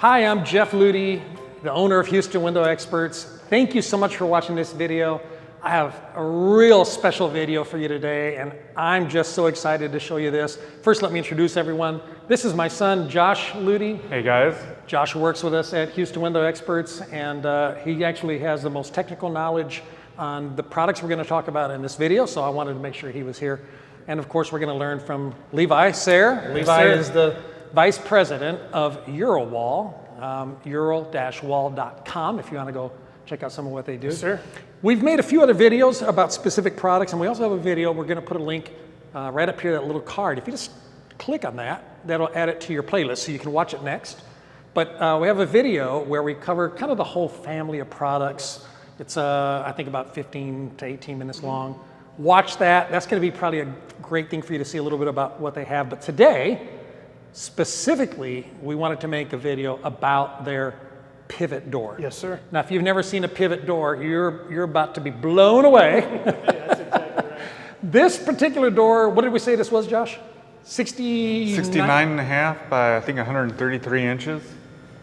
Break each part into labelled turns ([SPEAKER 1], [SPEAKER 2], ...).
[SPEAKER 1] Hi, I'm Jeff Ludy, the owner of Houston Window Experts. Thank you so much for watching this video. I have a real special video for you today, and I'm just so excited to show you this. First, let me introduce everyone. This is my son, Josh Ludy.
[SPEAKER 2] Hey guys.
[SPEAKER 1] Josh works with us at Houston Window Experts, and he actually has the most technical knowledge on the products we're going to talk about in this video, so I wanted to make sure he was here. And of course, we're going to learn from Levi Sayre. Levi is the Vice President of Eurowall, euro-wall.com, if you want to go check out some of what they do.
[SPEAKER 2] Yes, sir.
[SPEAKER 1] We've made a few other videos about specific products, and we also have a video. We're going to put a link right up here, that little card. If you just click on that, that'll add it to your playlist so you can watch it next. But we have a video where we cover kind of the whole family of products. It's, I think, about 15 to 18 minutes long. Watch that. That's going to be probably a great thing for you to see a little bit about what they have. But today, specifically, we wanted to make a video about their pivot door.
[SPEAKER 2] Yes, sir.
[SPEAKER 1] Now, if you've never seen a pivot door, you're about to be blown away.
[SPEAKER 2] Yeah, that's exactly right.
[SPEAKER 1] This particular door, what did we say this was, Josh?
[SPEAKER 2] 69 and a half by, I think, 133 inches.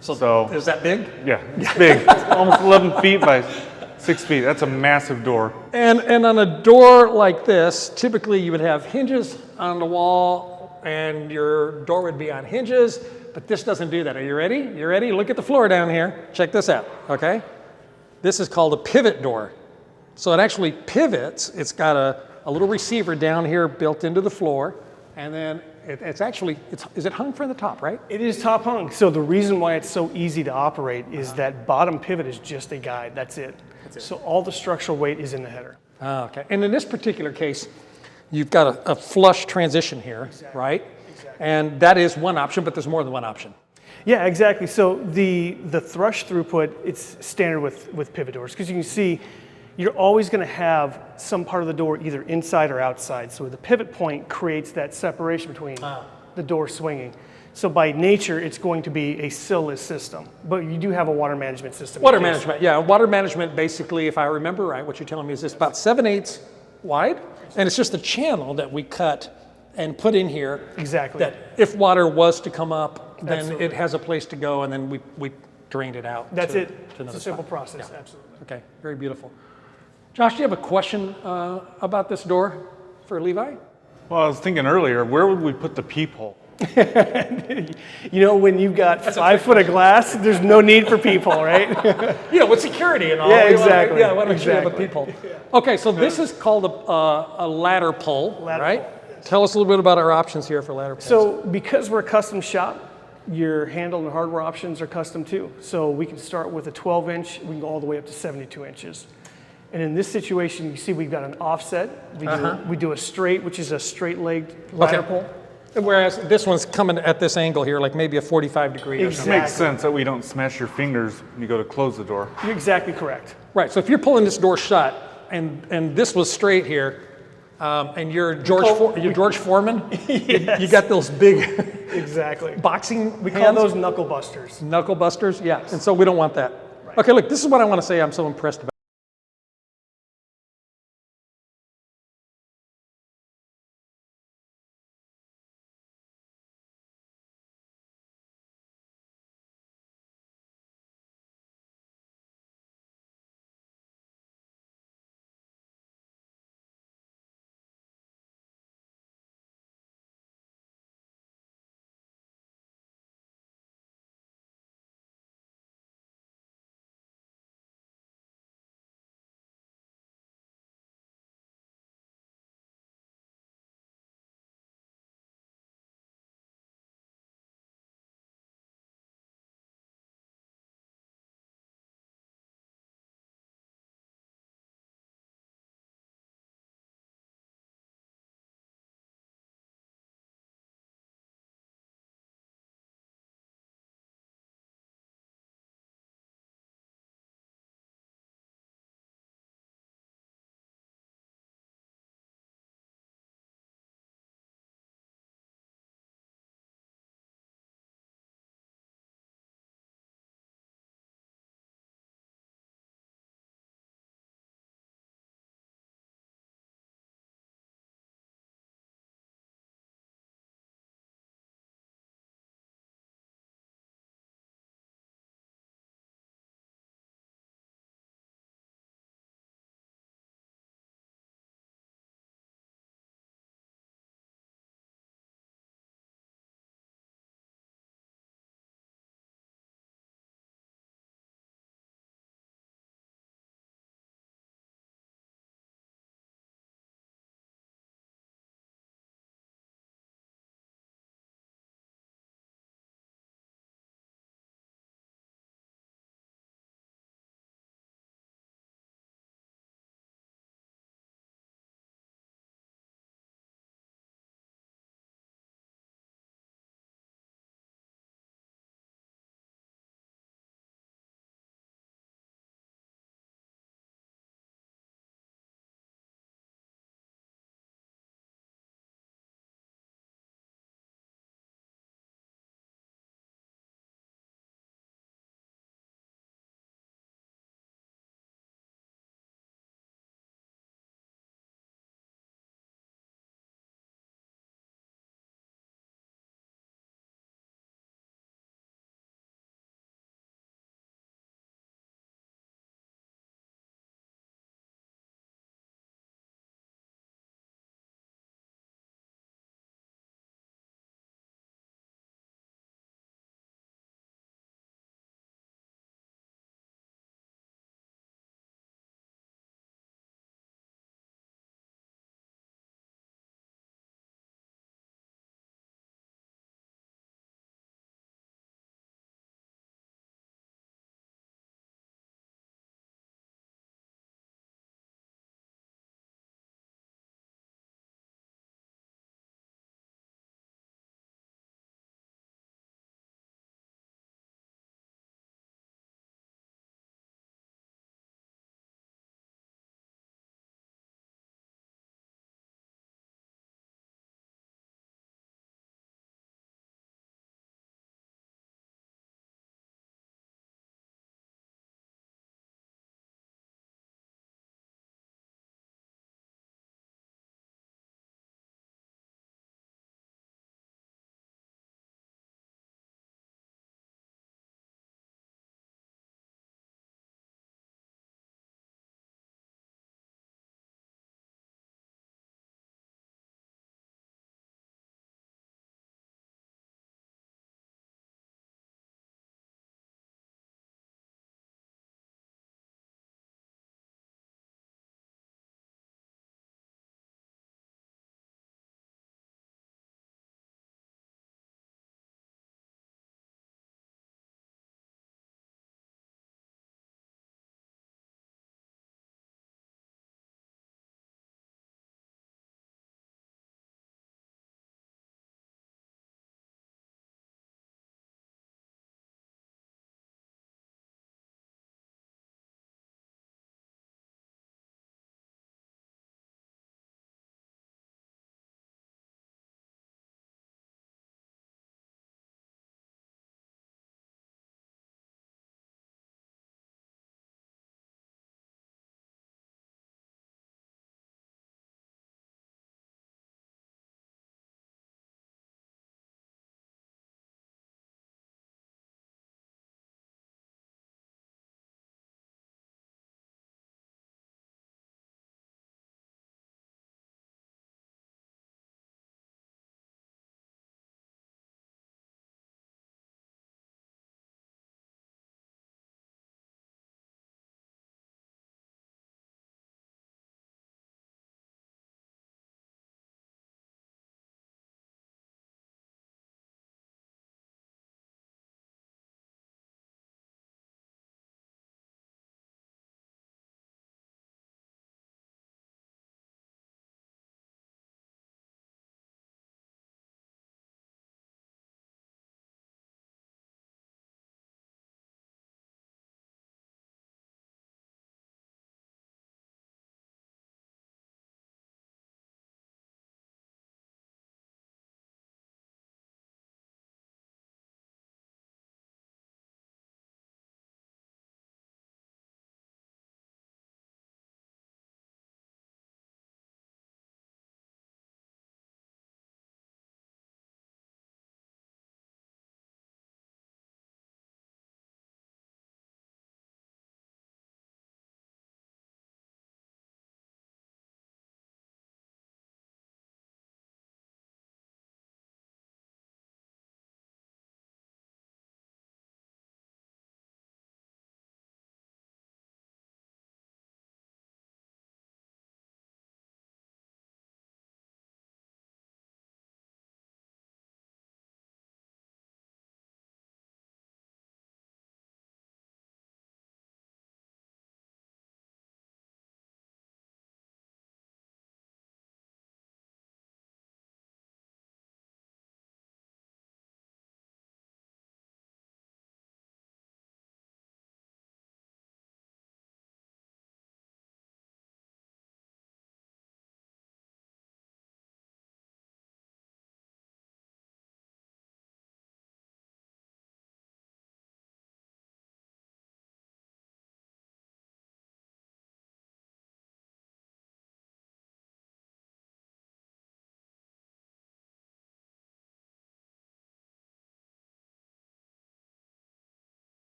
[SPEAKER 1] So is that big?
[SPEAKER 2] Yeah, it's big. It's almost 11 feet by 6 feet. That's a massive door.
[SPEAKER 1] And on a door like this, typically you would have hinges on the wall and your door would be on hinges, but this doesn't do that. Are you ready? You ready? Look at the floor down here. Check this out, okay? This is called a pivot door. So it actually pivots. It's got a little receiver down here built into the floor, and then it's actually, is it hung from the top, right?
[SPEAKER 3] It is top hung. So the reason why it's so easy to operate is that bottom pivot is just a guide. That's it. So all the structural weight is in the header.
[SPEAKER 1] Okay. And in this particular case, you've got a flush transition here, exactly. Right? Exactly. And that is one option, but there's more than one option.
[SPEAKER 3] Yeah, exactly. So the thrush throughput, it's standard with pivot doors, because you can see you're always going to have some part of the door either inside or outside. So the pivot point creates that separation between the door swinging. So by nature, it's going to be a sill-less system, but you do have a water management system.
[SPEAKER 1] Water management, yeah. Water management, basically, if I remember right, what you're telling me is it's about 7/8 wide, and it's just a channel that we cut and put in here.
[SPEAKER 3] Exactly.
[SPEAKER 1] That if water was to come up, then
[SPEAKER 3] Absolutely.
[SPEAKER 1] it has a place to go, and then we drained it out.
[SPEAKER 3] That's it.
[SPEAKER 1] To
[SPEAKER 3] It's a simple process, yeah. Absolutely.
[SPEAKER 1] Okay, very beautiful. Josh, do you have a question about this door for Levi?
[SPEAKER 2] Well, I was thinking earlier, where would we put the peephole?
[SPEAKER 3] You know, when you've got 5 foot of glass, there's no need for people, right?
[SPEAKER 1] You know, with security and all.
[SPEAKER 3] Yeah, exactly.
[SPEAKER 1] Yeah, I want to make sure you have a
[SPEAKER 3] Exactly.
[SPEAKER 1] peephole. Okay, so this is called a ladder pull,
[SPEAKER 3] Ladder
[SPEAKER 1] right?
[SPEAKER 3] pull, yes.
[SPEAKER 1] Tell us a little bit about our options here for ladder pulls.
[SPEAKER 3] So because we're a custom shop, your handle and hardware options are custom too. So we can start with a 12-inch, we can go all the way up to 72 inches. And in this situation, you see we've got an offset. We do a straight, which is a straight-legged ladder pull.
[SPEAKER 1] Whereas this one's coming at this angle here, like maybe a 45-degree or something.
[SPEAKER 2] It makes sense that we don't smash your fingers when you go to close the door.
[SPEAKER 3] You're exactly correct.
[SPEAKER 1] Right, so if you're pulling this door shut, and this was straight here, and you're George Foreman,
[SPEAKER 3] Yes.
[SPEAKER 1] you got those big
[SPEAKER 3] Exactly.
[SPEAKER 1] boxing
[SPEAKER 3] We call
[SPEAKER 1] hands?
[SPEAKER 3] those knuckle busters.
[SPEAKER 1] Knuckle busters, yeah, and so we don't want that. Right. Okay, look, this is what I want to say I'm so impressed about.